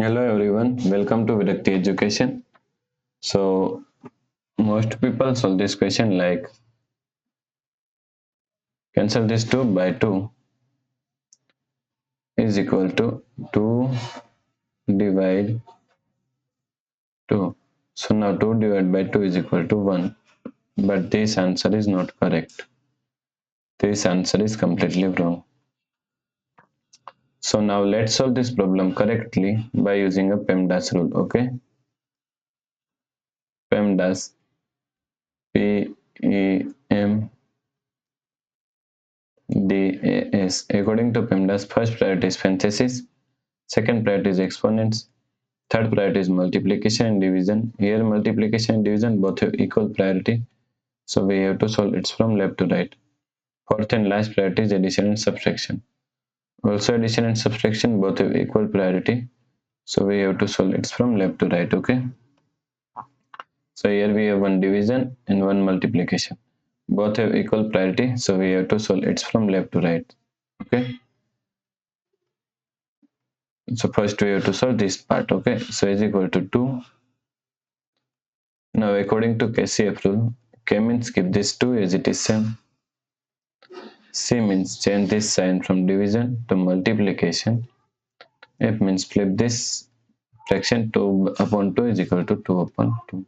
Hello everyone, welcome to Virakti Education. So most people solve this question like cancel this 2 by 2 is equal to 2 divide 2. So now 2 divided by 2 is equal to 1. But this answer is not correct. This answer is completely wrong. So now let's solve this problem correctly by using a PEMDAS rule. Okay. PEMDAS PEMDAS. According to PEMDAS, first priority is parenthesis, second priority is exponents, third priority is multiplication and division. Here multiplication and division both have equal priority, so we have to solve it from left to right. Fourth and last priority is addition and subtraction. Also addition and subtraction both have equal priority, so we have to solve it from left to right. Okay. So here we have one division and one multiplication. Both have equal priority, so we have to solve it from left to right. Okay. So first we have to solve this part. Okay. So is equal to 2. Now according to KCF rule, K means keep this 2 as it is same. C means change this sign from division to multiplication. F means flip this fraction 2 upon 2 is equal to 2 upon 2.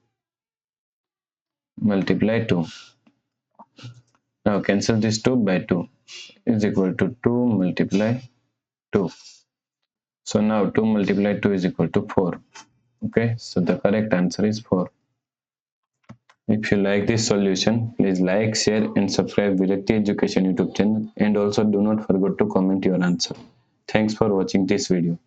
Multiply 2. Now cancel this 2 by 2 is equal to 2 multiply 2. So now 2 multiply 2 is equal to 4. Okay, so the correct answer is 4. If you like this solution, please like, share and subscribe Virakti Education YouTube channel, and also do not forget to comment your answer. Thanks for watching this video.